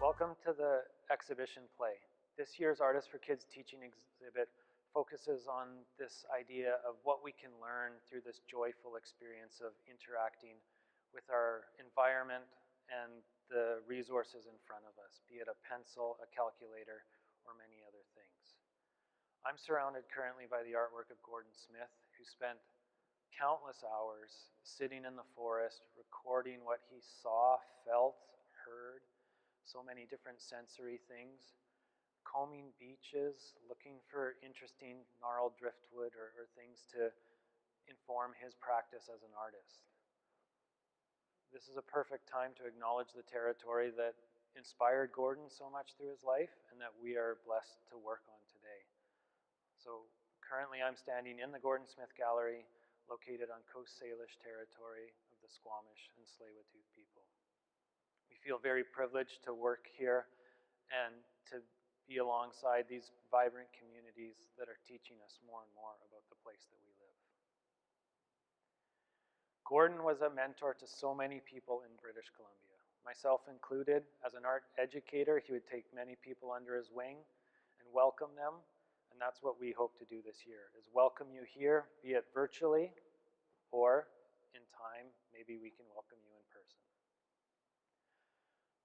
Welcome to the exhibition play. This year's Artists for Kids teaching exhibit focuses on this idea of what we can learn through this joyful experience of interacting with our environment and the resources in front of us, be it a pencil, a calculator, or many other things. I'm surrounded currently by the artwork of Gordon Smith, who spent countless hours sitting in the forest, recording what he saw, felt, heard, so many different sensory things, combing beaches, looking for interesting gnarled driftwood or things to inform his practice as an artist. This is a perfect time to acknowledge the territory that inspired Gordon so much through his life and that we are blessed to work on today. So currently I'm standing in the Gordon Smith Gallery located on Coast Salish territory of the Squamish and Tsleil-Waututh people. We feel very privileged to work here and to be alongside these vibrant communities that are teaching us more and more about the place that we live. Gordon was a mentor to so many people in British Columbia, myself included. As an art educator, he would take many people under his wing and welcome them, and that's what we hope to do this year, is welcome you here, be it virtually, or in time, maybe we can welcome you in person.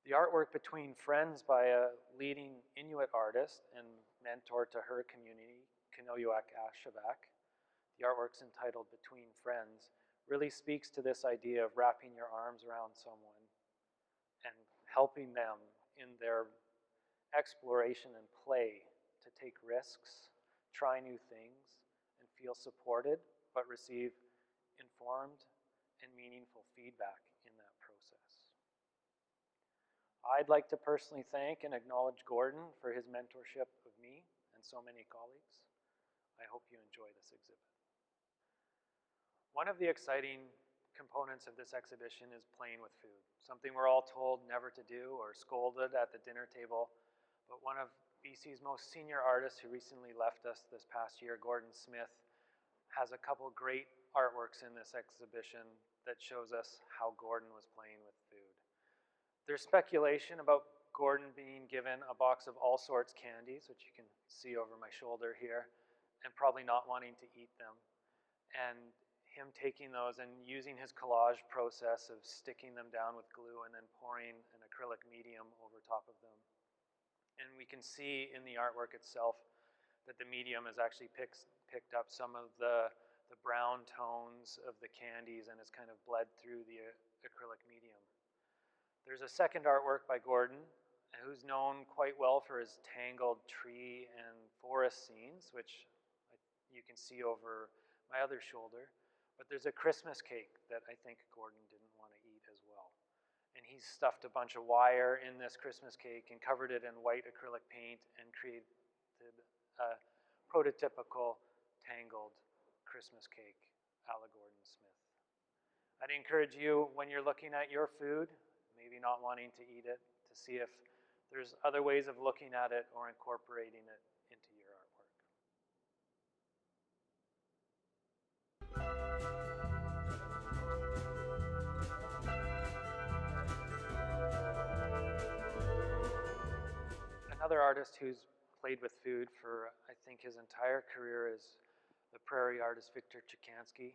The artwork Between Friends by a leading Inuit artist and mentor to her community, KENOJUAK ASHEVAK, the artwork's entitled Between Friends, really speaks to this idea of wrapping your arms around someone and helping them in their exploration and play to take risks, try new things, and feel supported, but receive informed and meaningful feedback in that process. I'd like to personally thank and acknowledge Gordon for his mentorship of me and so many colleagues. I hope you enjoy this exhibit. One of the exciting components of this exhibition is playing with food, something we're all told never to do or scolded at the dinner table, but one of BC's most senior artists who recently left us this past year, Gordon Smith, has a couple great artworks in this exhibition that shows us how Gordon was playing with food. There's speculation about Gordon being given a box of all sorts candies, which you can see over my shoulder here, and probably not wanting to eat them. And him taking those and using his collage process of sticking them down with glue and then pouring an acrylic medium over top of them. And we can see in the artwork itself that the medium has actually picked up some of the brown tones of the candies and has kind of bled through the acrylic medium. There's a second artwork by Gordon, who's known quite well for his tangled tree and forest scenes, which you can see over my other shoulder. But there's a Christmas cake that I think Gordon didn't want to eat as well. And he's stuffed a bunch of wire in this Christmas cake and covered it in white acrylic paint and created a prototypical tangled Christmas cake a la Gordon Smith. I'd encourage you, when you're looking at your food, maybe not wanting to eat it, to see if there's other ways of looking at it or incorporating it into your artwork. Another artist who's played with food for, I think, his entire career is the prairie artist Victor CICANSKY,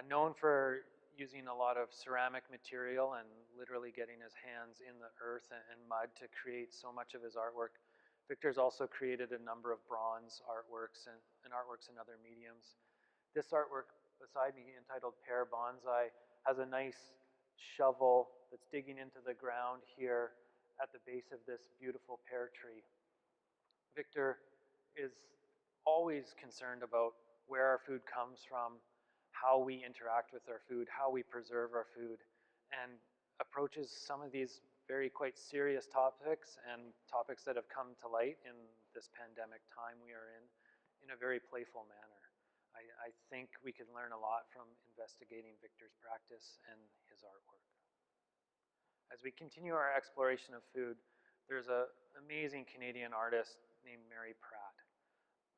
known for using a lot of ceramic material and literally getting his hands in the earth and mud to create so much of his artwork. Victor's also created a number of bronze artworks and artworks in other mediums. This artwork beside me, entitled PEAR Bonsai, has a nice shovel that's digging into the ground here at the base of this beautiful pear tree. Victor is always concerned about where our food comes from, how we interact with our food, how we preserve our food, and approaches some of these very quite serious topics and topics that have come to light in this pandemic time we are in a very playful manner. I think we can learn a lot from investigating Victor's practice and his artwork. As we continue our exploration of food, there's an amazing Canadian artist named PRATT.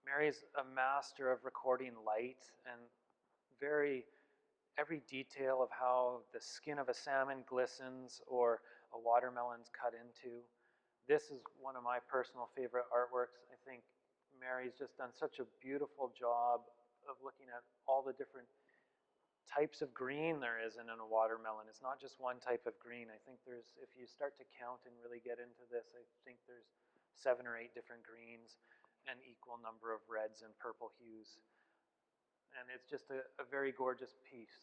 Mary's a master of recording light and every detail of how the skin of a salmon glistens or a watermelon's cut into. This is one of my personal favorite artworks. I think Mary's just done such a beautiful job of looking at all the different types of green there is in a watermelon. It's not just one type of green. I think there's, if you start to count and really get into this, I think there's 7 or 8 different greens and equal number of reds and purple hues. And it's just a very gorgeous piece.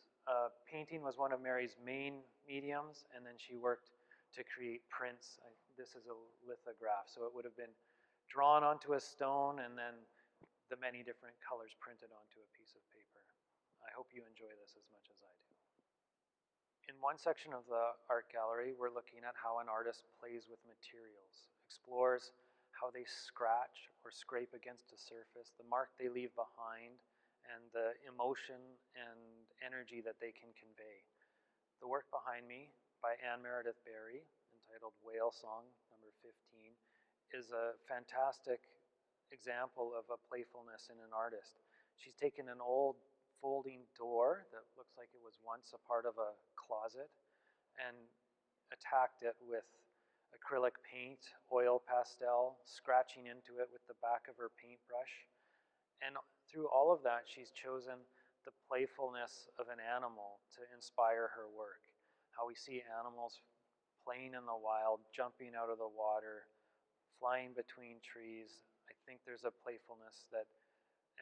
Painting was one of Mary's main mediums, and then she worked to create prints. This is a lithograph, so it would have been drawn onto a stone and then the many different colors printed onto a piece of paper. I hope you enjoy this as much as I do. In one section of the art gallery, we're looking at how an artist plays with materials, explores how they scratch or scrape against a surface, the mark they leave behind, and the emotion and energy that they can convey. The work behind me by Meredith Berry, entitled Whale Song, number 15, is a fantastic example of a playfulness in an artist. She's taken an old folding door that looks like it was once a part of a closet and attacked it with acrylic paint, oil pastel, scratching into it with the back of her paintbrush. And through all of that, she's chosen the playfulness of an animal to inspire her work. How we see animals playing in the wild, jumping out of the water, flying between trees. I think there's a playfulness that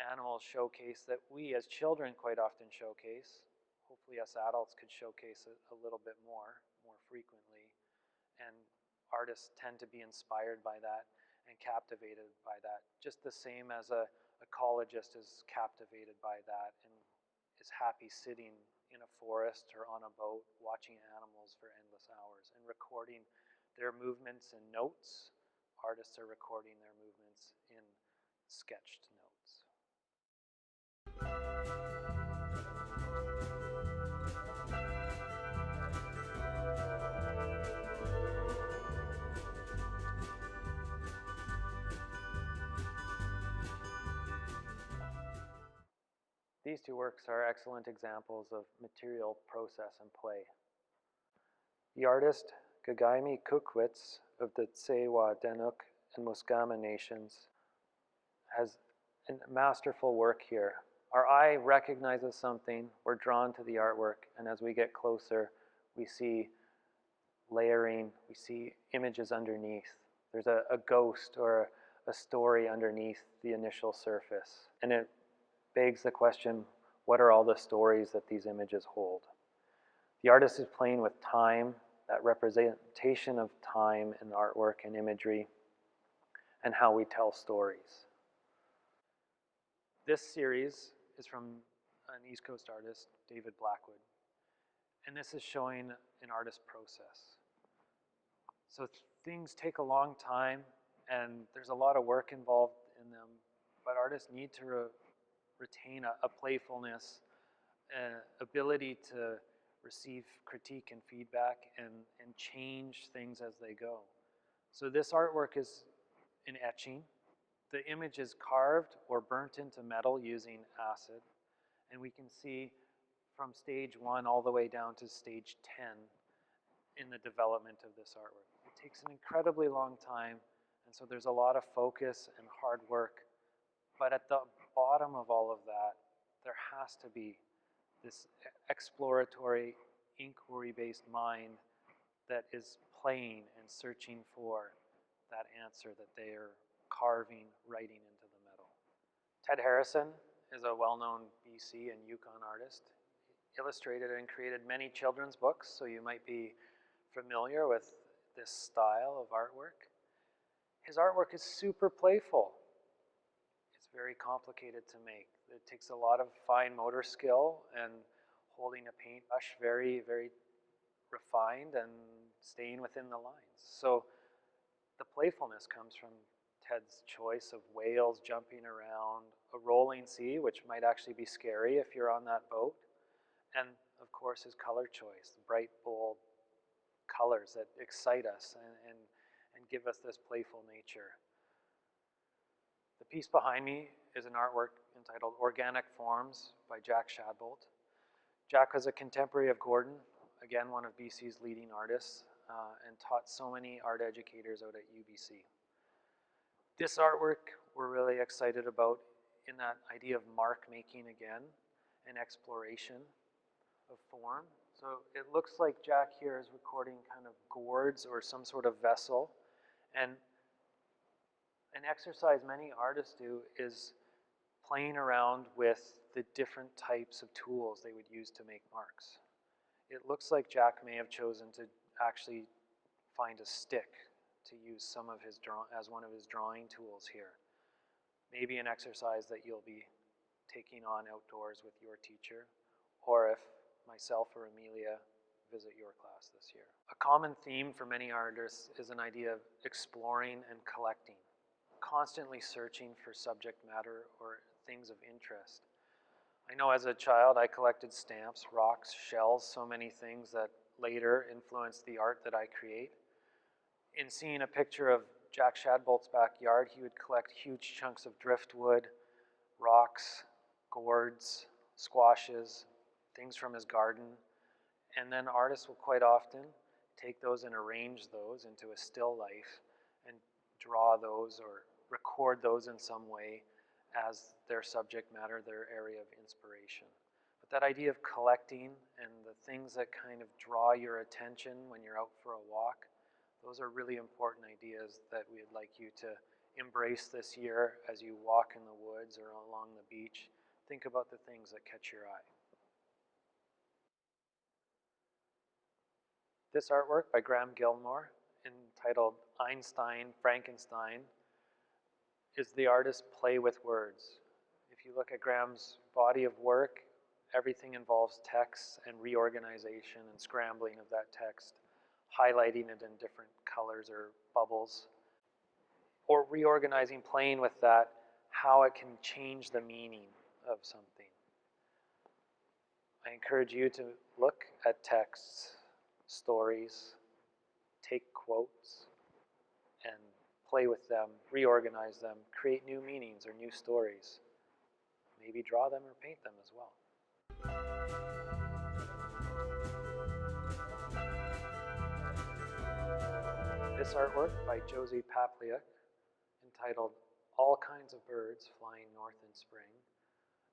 animals showcase that we as children quite often showcase. Hopefully us adults could showcase it a little bit more frequently. And artists tend to be inspired by that and captivated by that. Just the same as a ecologist is captivated by that and is happy sitting in a forest or on a boat watching animals for endless hours and recording their movements in notes. Artists are recording their movements in sketched notes. These two works are excellent examples of material process and play. The artist GIGAEMI-KUKWITS of the Tsleil-Waututh and Musqueam nations has a masterful work here. Our eye recognizes something, we're drawn to the artwork, and as we get closer, we see layering, we see images underneath. There's a ghost or a story underneath the initial surface, and it begs the question, what are all the stories that these images hold? The artist is playing with time, that representation of time in artwork and imagery, and how we tell stories. This series is from an East Coast artist, David Blackwood, and this is showing an artist process. So things take a long time, and there's a lot of work involved in them, but artists need to retain a playfulness, ability to receive critique and feedback and change things as they go. So this artwork is an etching. The image is carved or burnt into metal using acid, and we can see from stage 1 all the way down to stage 10 in the development of this artwork. It takes an incredibly long time, and so there's a lot of focus and hard work, but at the bottom of all of that, there has to be this exploratory, inquiry-based mind that is playing and searching for that answer that they are carving, writing into the metal. Ted Harrison is a well-known BC and Yukon artist. He illustrated and created many children's books, so you might be familiar with this style of artwork. His artwork is super playful. It's very complicated to make. It takes a lot of fine motor skill and holding a paintbrush very, very refined and staying within the lines. So the playfulness comes from Ted's choice of whales jumping around, a rolling sea, which might actually be scary if you're on that boat, and of course his color choice, the bright, bold colors that excite us and give us this playful nature. The piece behind me is an artwork entitled Organic Forms by Jack Shadbolt. Jack was a contemporary of Gordon, again one of BC's leading artists. and taught so many art educators out at UBC. This artwork we're really excited about in that idea of mark making again and exploration of form. So it looks like Jack here is recording kind of gourds or some sort of vessel, and an exercise many artists do is playing around with the different types of tools they would use to make marks. It looks like Jack may have chosen to actually find a stick to use some of his as one of his drawing tools here. Maybe an exercise that you'll be taking on outdoors with your teacher, or if myself or Amelia visit your class this year. A common theme for many artists is an idea of exploring and collecting, constantly searching for subject matter or things of interest. I know as a child I collected stamps, rocks, shells, so many things that later influenced the art that I create. In seeing a picture of Jack Shadbolt's backyard, he would collect huge chunks of driftwood, rocks, gourds, squashes, things from his garden, and then artists will quite often take those and arrange those into a still life and draw those or record those in some way as their subject matter, their area of inspiration. But that idea of collecting and the things that kind of draw your attention when you're out for a walk, those are really important ideas that we'd like you to embrace this year as you walk in the woods or along the beach. Think about the things that catch your eye. This artwork by Graham Gilmore, entitled Einstein, Frankenstein, is the artist's play with words. If you look at Graham's body of work, everything involves text and reorganization and scrambling of that text, highlighting it in different colors or bubbles, or reorganizing, playing with that, how it can change the meaning of something. I encourage you to look at texts, stories, take quotes, and play with them, reorganize them, create new meanings or new stories. Maybe draw them or paint them as well. This artwork by Josie entitled All Kinds of Birds Flying North in Spring,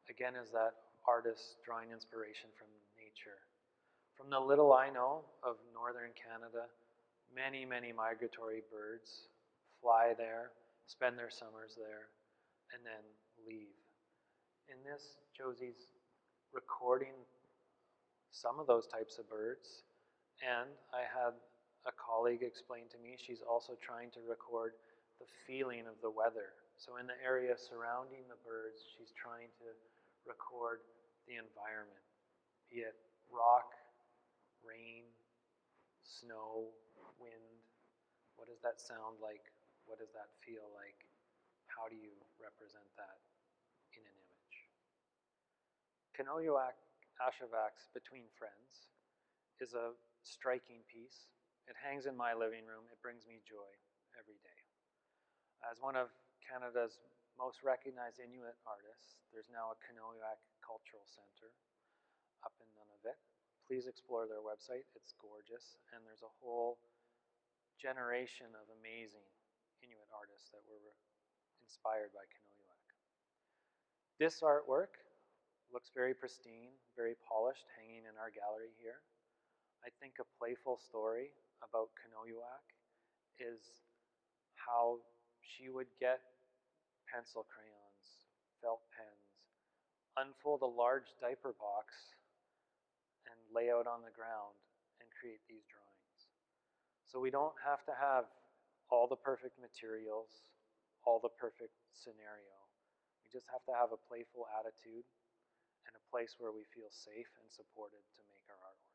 again is that artist drawing inspiration from nature. From the little I know of northern Canada, many, many migratory birds fly there, spend their summers there, and then leave. In this, Josie's recording some of those types of birds, and I had a colleague explain to me she's also trying to record the feeling of the weather. So in the area surrounding the birds, she's trying to record the environment, be it rock, rain, snow, wind. What does that sound like? What does that feel like? How do you represent that in an image? KENOJUAK, ASHEVAK's Between Friends is a striking piece. It hangs in my living room. It brings me joy every day. As one of Canada's most recognized Inuit artists, there's now a KENOJUAK Cultural Center up in Nunavut. Please explore their website. It's gorgeous, and there's a whole generation of amazing Inuit artists that were inspired by KENOJUAK. This artwork looks very pristine, very polished, hanging in our gallery here. I think a playful story about KENOJUAK is how she would get pencil crayons, felt pens, unfold a large diaper box, and lay out on the ground and create these drawings. So we don't have to have all the perfect materials, all the perfect scenario. We just have to have a playful attitude and a place where we feel safe and supported to make our artwork.